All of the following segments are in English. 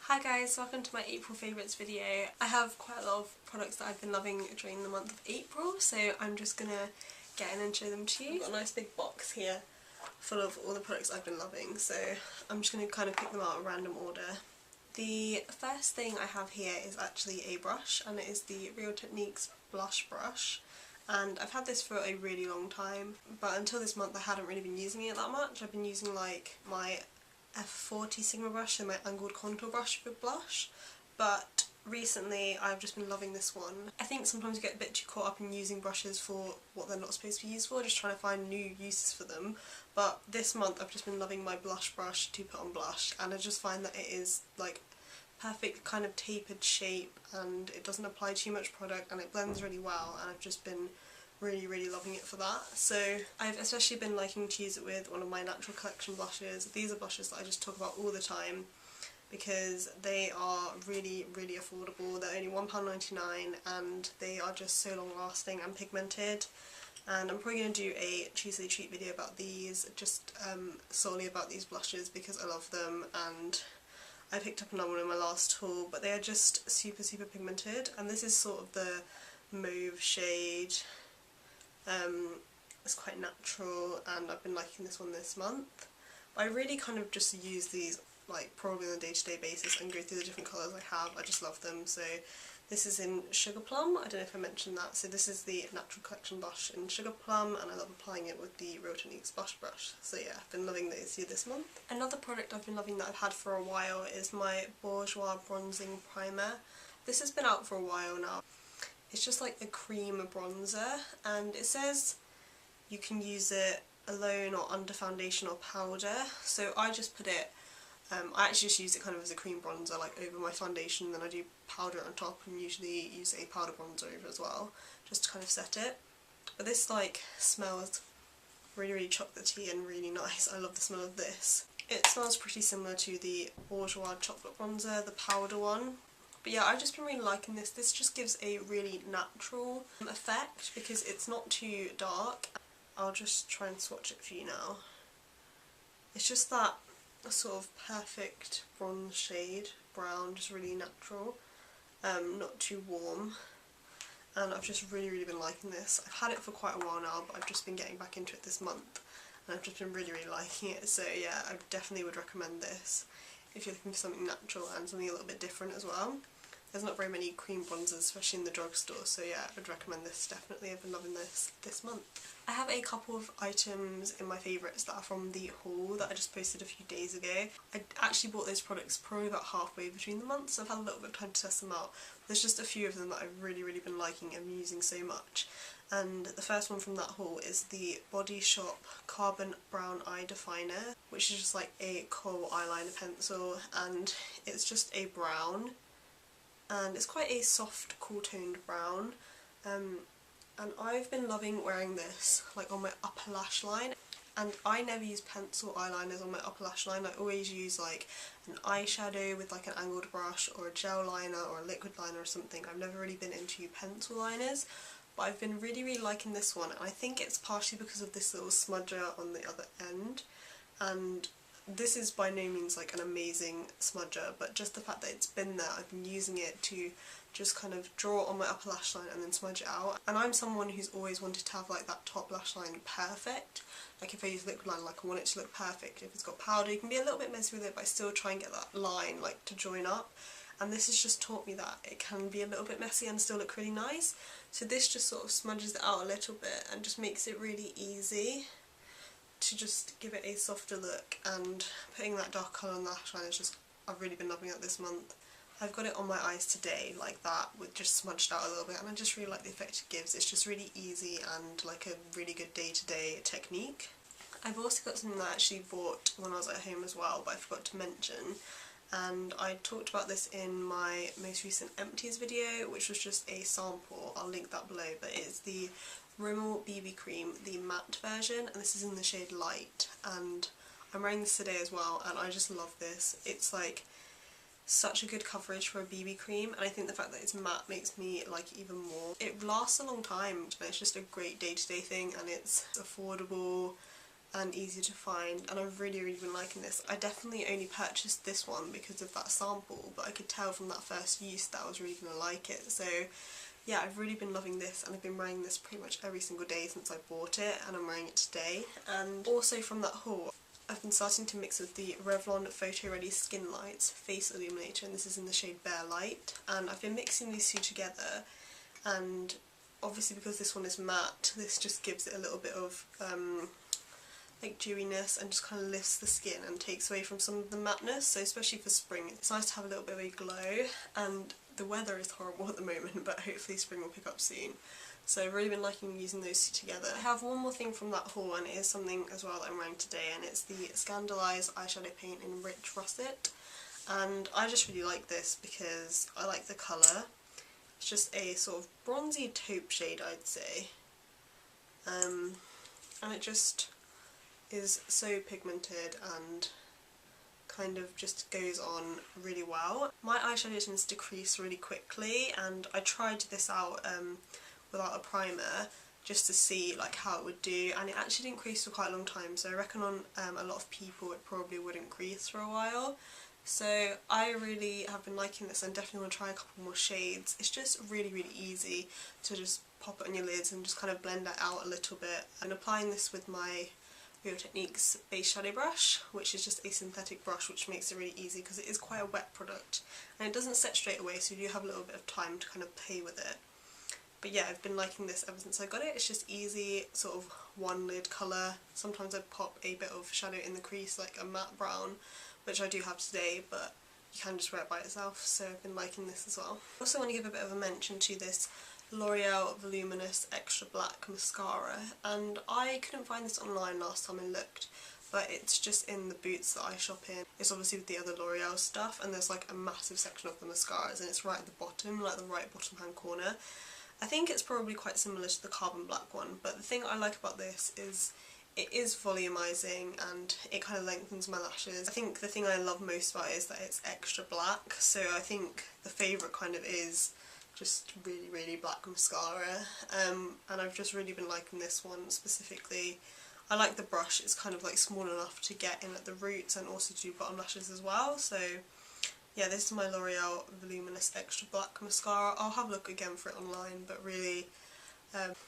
Hi guys, welcome to my April favourites video. I have quite a lot of products that I've been loving during the month of April, so I'm just gonna get in and show them to you. I've got a nice big box here full of all the products I've been loving, so I'm just gonna kind of pick them out in random order. The first thing I have here is actually a brush, and it is the Real Techniques blush brush. And I've had this for a really long time, but until this month I hadn't really been using it that much. I've been using like my F40 Sigma brush and my angled contour brush for blush, but recently I've just been loving this one. I think sometimes you get a bit too caught up in using brushes for what they're not supposed to be used for, just trying to find new uses for them, but this month I've just been loving my blush brush to put on blush, and I just find that it is like perfect kind of tapered shape, and it doesn't apply too much product, and it blends really well, and I've just been really loving it for that. So I've especially been liking to use it with one of my Natural Collection blushes. These are blushes that I just talk about all the time because they are really affordable. They're only £1.99 and they are just so long lasting and pigmented, and I'm probably going to do a Tuesday treat video about these, just solely about these blushes because I love them, and I picked up another one in my last haul, but they are just super pigmented, and this is sort of the mauve shade. It's quite natural, and I've been liking this one this month. But I really kind of just use these like probably on a day-to-day basis and go through the different colours I have. I just love them. So this is in Sugar Plum. I don't know if I mentioned that. So this is the Natural Collection blush in Sugar Plum, and I love applying it with the Real Techniques blush brush. So yeah, I've been loving those here this month. Another product I've been loving that I've had for a while is my Bourjois bronzing primer. This has been out for a while now. It's just like a cream bronzer, and it says you can use it alone or under foundation or powder. So I just put it, I actually just use it kind of as a cream bronzer, like over my foundation, then I do powder on top, and usually use a powder bronzer over as well, just to kind of set it. But this like smells really chocolatey and really nice. I love the smell of this. It smells pretty similar to the Bourjois chocolate bronzer, the powder one. But yeah, I've just been really liking this. This just gives a really natural effect because it's not too dark. I'll just try and swatch it for you now. It's just that sort of perfect bronze shade, brown, just really natural, not too warm. And I've just really been liking this. I've had it for quite a while now, but I've just been getting back into it this month, and I've just been really liking it. So yeah, I definitely would recommend this if you're looking for something natural and something a little bit different as well. There's not very many cream bronzers, especially in the drugstore, so yeah, I would recommend this definitely. I've been loving this month. I have a couple of items in my favourites that are from the haul that I just posted a few days ago. I actually bought those products probably about halfway between the months, so I've had a little bit of time to test them out. There's just a few of them that I've really been liking and using so much. And the first one from that haul is the Body Shop Carbon Brown Eye Definer, which is just like a kohl eyeliner pencil, and it's just a brown, and it's quite a soft, cool toned brown, and I've been loving wearing this like on my upper lash line, and I never use pencil eyeliners on my upper lash line. I always use like an eyeshadow with like an angled brush or a gel liner or a liquid liner or something. I've never really been into pencil liners, but I've been really liking this one, and I think it's partially because of this little smudger on the other end. And this is by no means like an amazing smudger, but just the fact that it's been there, I've been using it to just kind of draw on my upper lash line and then smudge it out. And I'm someone who's always wanted to have like that top lash line perfect. Like if I use liquid liner, like I want it to look perfect. If it's got powder, you can be a little bit messy with it, but I still try and get that line like to join up. And this has just taught me that it can be a little bit messy and still look really nice. So this just sort of smudges it out a little bit and just makes it really easy to just give it a softer look, and putting that dark colour on the lash line is just, I've really been loving it this month. I've got it on my eyes today like that, with just smudged out a little bit, and I just really like the effect it gives. It's just really easy and like a really good day-to-day technique. I've also got something that I actually bought when I was at home as well, but I forgot to mention, and I talked about this in my most recent empties video, which was just a sample. I'll link that below, but it's the Rimmel BB cream, the matte version, and this is in the shade Light, and I'm wearing this today as well, and I just love this. It's like such a good coverage for a BB cream, and I think the fact that it's matte makes me like it even more. It lasts a long time, and it's just a great day-to-day thing, and it's affordable, and easier to find, and I've really been liking this. I definitely only purchased this one because of that sample, but I could tell from that first use that I was really going to like it. So yeah, I've really been loving this, and I've been wearing this pretty much every single day since I bought it, and I'm wearing it today. And also from that haul, I've been starting to mix with the Revlon Photo Ready Skinlights Face Illuminator, and this is in the shade Bare Light. And I've been mixing these two together, and obviously because this one is matte, this just gives it a little bit of like dewiness and just kind of lifts the skin and takes away from some of the matteness. So especially for spring, it's nice to have a little bit of a glow, and the weather is horrible at the moment, but hopefully spring will pick up soon. So I've really been liking using those two together. I have one more thing from that haul, and it is something as well that I'm wearing today, and it's the Scandaleyes eyeshadow paint in Rich Russet. And I just really like this because I like the colour. It's just a sort of bronzy taupe shade, I'd say. And it just is so pigmented and kind of just goes on really well. My eyeshadow tends to crease really quickly, and I tried this out without a primer just to see like how it would do, and it actually didn't crease for quite a long time, so I reckon on a lot of people it probably wouldn't crease for a while. So I really have been liking this and definitely want to try a couple more shades. It's just really easy to just pop it on your lids and just kind of blend that out a little bit. And applying this with my Real Techniques Beige Shadow Brush, which is just a synthetic brush, which makes it really easy because it is quite a wet product and it doesn't set straight away, so you do have a little bit of time to kind of play with it. But yeah, I've been liking this ever since I got it. It's just easy, sort of one lid colour. Sometimes I pop a bit of shadow in the crease, like a matte brown, which I do have today, but you can just wear it by itself, so I've been liking this as well. I also want to give a bit of a mention to this L'Oreal Voluminous Extra Black Mascara, and I couldn't find this online last time I looked, but it's just in the Boots that I shop in. It's obviously with the other L'Oreal stuff, and there's like a massive section of the mascaras, and it's right at the bottom, like the right bottom hand corner. I think it's probably quite similar to the Carbon Black one, but the thing I like about this is it is volumizing and it kind of lengthens my lashes. I think the thing I love most about it is that it's extra black, so I think the favourite kind of is just really black mascara, and I've just really been liking this one specifically. I like the brush, it's kind of like small enough to get in at the roots and also do bottom lashes as well. So yeah, this is my L'Oreal Voluminous Extra Black Mascara. I'll have a look again for it online, but really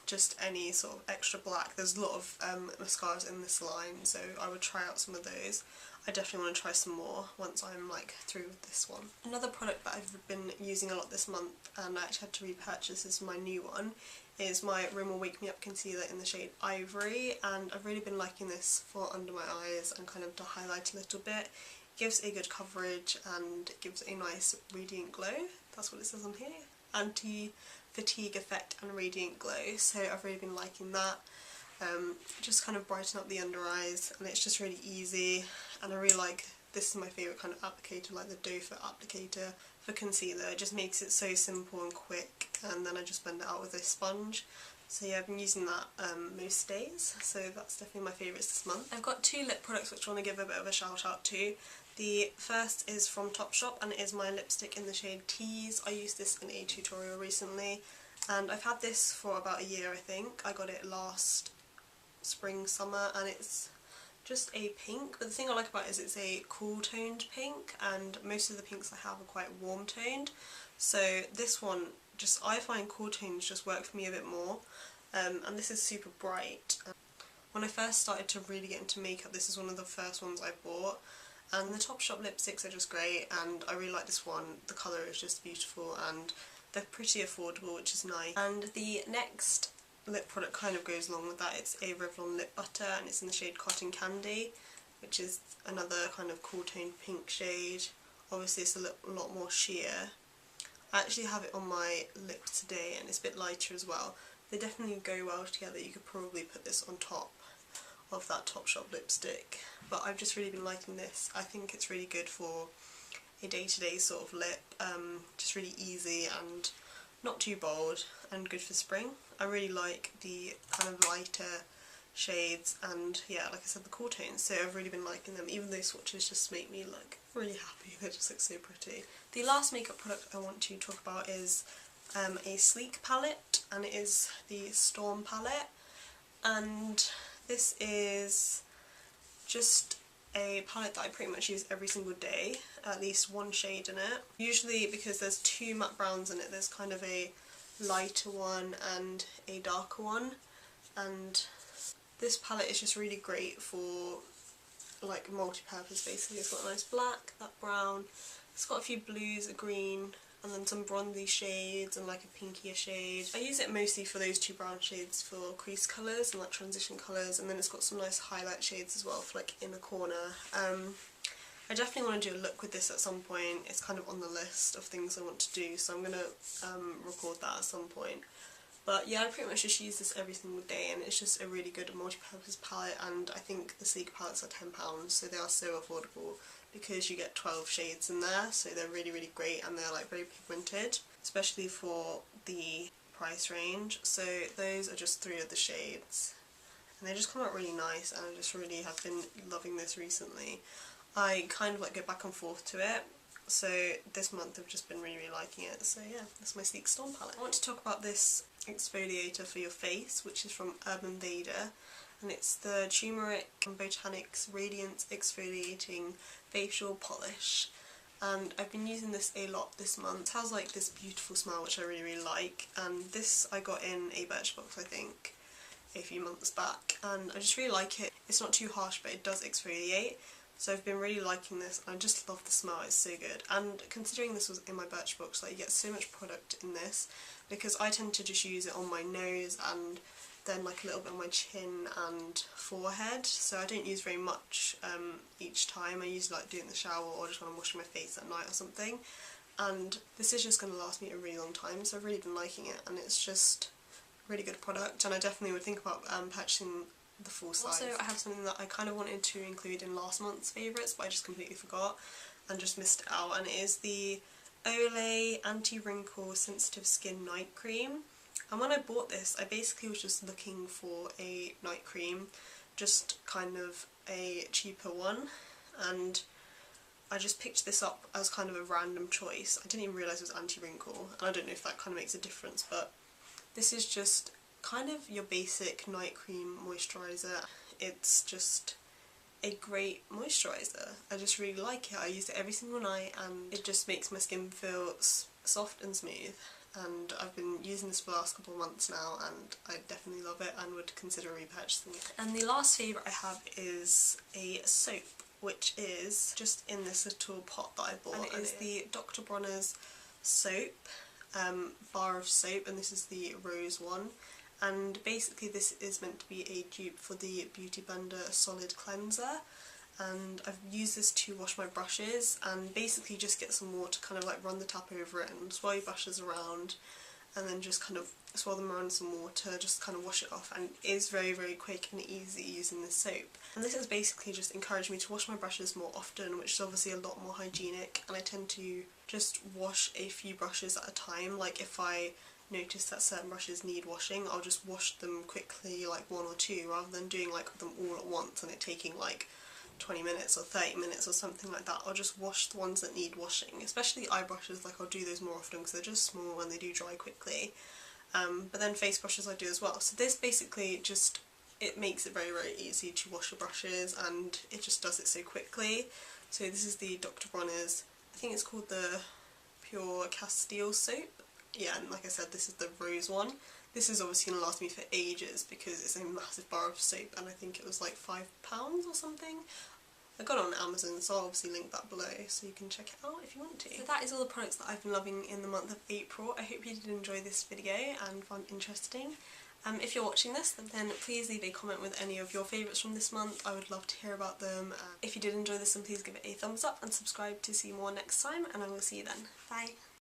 just any sort of extra black. There's a lot of mascaras in this line, so I would try out some of those. I definitely want to try some more once I'm like through with this one. Another product that I've been using a lot this month, and I actually had to repurchase, is my new one, is my Rimmel Wake Me Up Concealer in the shade Ivory, and I've really been liking this for under my eyes and kind of to highlight a little bit. Gives a good coverage and gives a nice radiant glow. That's what it says on here. Anti-fatigue effect and radiant glow. So I've really been liking that. Just kind of brighten up the under eyes, and it's just really easy. And I really like, this is my favourite kind of applicator, like the doe foot applicator for concealer. It just makes it so simple and quick, and then I just blend it out with a sponge. So yeah, I've been using that most days, so that's definitely my favourites this month. I've got two lip products which I want to give a bit of a shout out to. The first is from Topshop, and it is my lipstick in the shade Tease. I used this in a tutorial recently, and I've had this for about a year I think. I got it last spring, summer, and it's just a pink, but the thing I like about it is it's a cool toned pink, and most of the pinks I have are quite warm toned. So this one, just I find cool tones just work for me a bit more, and this is super bright. When I first started to really get into makeup, this is one of the first ones I bought, and the Topshop lipsticks are just great, and I really like this one. The colour is just beautiful and they're pretty affordable, which is nice. And the next lip product kind of goes along with that. It's a Revlon lip butter, and it's in the shade Cotton Candy, which is another kind of cool toned pink shade. Obviously it's a lot more sheer. I actually have it on my lips today, and it's a bit lighter as well. They definitely go well together. You could probably put this on top of that Topshop lipstick, but I've just really been liking this. I think it's really good for a day-to-day sort of lip, just really easy and not too bold, and good for spring. I really like the kind of lighter shades, and yeah, like I said, the cool tones, so I've really been liking them, even though swatches just make me look really happy. They just look so pretty. The last makeup product I want to talk about is a sleek palette, and it is the Storm palette, and this is just a palette that I pretty much use every single day, at least one shade in it. Usually because there's two matte browns in it, there's kind of a lighter one and a darker one, and this palette is just really great for like multi-purpose basically. It's got a nice black, that brown, it's got a few blues, a green, and then some bronzy shades and like a pinkier shade. I use it mostly for those two brown shades for crease colours and like transition colours, and then it's got some nice highlight shades as well for like inner corner. I definitely want to do a look with this at some point. It's kind of on the list of things I want to do, so I'm going to record that at some point. But yeah, I pretty much just use this every single day, and it's just a really good multi-purpose palette, and I think the sleek palettes are £10, so they are so affordable because you get 12 shades in there, so they're really, really great, and they're like very pigmented, especially for the price range. So those are just 3 of the shades, and they just come out really nice, and I just really have been loving this recently. I kind of like go back and forth to it, so this month I've just been really, really liking it. So yeah, that's my Sleek Storm palette. I want to talk about this exfoliator for your face, which is from Urban Vader, and it's the Turmeric and Botanics Radiance Exfoliating Facial Polish, and I've been using this a lot this month. It has like this beautiful smell which I really, really like, and this I got in a Birchbox I think a few months back, and I just really like it. It's not too harsh, but it does exfoliate. So I've been really liking this, and I just love the smell, it's so good. And considering this was in my Birchbox, like you get so much product in this, because I tend to just use it on my nose and then like a little bit on my chin and forehead, so I don't use very much each time. I usually like do it in the shower or just when I'm washing my face at night or something. And this is just going to last me a really long time, so I've really been liking it, and it's just a really good product, and I definitely would think about purchasing the full size. Also, I have something that I kind of wanted to include in last month's favourites, but I just completely forgot and just missed it out, and it is the Olay Anti-Wrinkle Sensitive Skin Night Cream. And when I bought this, I basically was just looking for a night cream, just kind of a cheaper one, and I just picked this up as kind of a random choice. I didn't even realise it was anti-wrinkle, and I don't know if that kind of makes a difference, but this is just kind of your basic night cream moisturiser. It's just a great moisturiser. I just really like it. I use it every single night, and it just makes my skin feel soft and smooth. And I've been using this for the last couple of months now, and I definitely love it and would consider repurchasing it. And the last favourite I have is a soap, which is just in this little pot that I bought, and it is the Dr. Bronner's soap, bar of soap, and this is the rose one. And basically this is meant to be a dupe for the Beauty Blender Solid Cleanser, and I've used this to wash my brushes, and basically just get some water, kind of like run the tap over it and swirl your brushes around, and then just kind of swirl them around in some water, just kind of wash it off, and it is very, very quick and easy using this soap. And this has basically just encouraged me to wash my brushes more often, which is obviously a lot more hygienic, and I tend to just wash a few brushes at a time. Like if I notice that certain brushes need washing, I'll just wash them quickly, like 1 or 2, rather than doing like them all at once and it taking like 20 minutes or 30 minutes or something like that. I'll just wash the ones that need washing, especially eye brushes. Like I'll do those more often because they're just small and they do dry quickly, but then face brushes I do as well. So this basically just, it makes it very, very easy to wash your brushes, and it just does it so quickly. So this is the Dr. Bronner's, I think it's called the Pure Castile soap. Yeah, and like I said, this is the rose one. This is obviously going to last me for ages because it's a massive bar of soap, and I think it was like £5 or something. I got it on Amazon, so I'll obviously link that below so you can check it out if you want to. So that is all the products that I've been loving in the month of April. I hope you did enjoy this video and found it interesting. If you're watching this, then please leave a comment with any of your favourites from this month. I would love to hear about them. If you did enjoy this, then please give it a thumbs up and subscribe to see more next time, and I will see you then. Bye!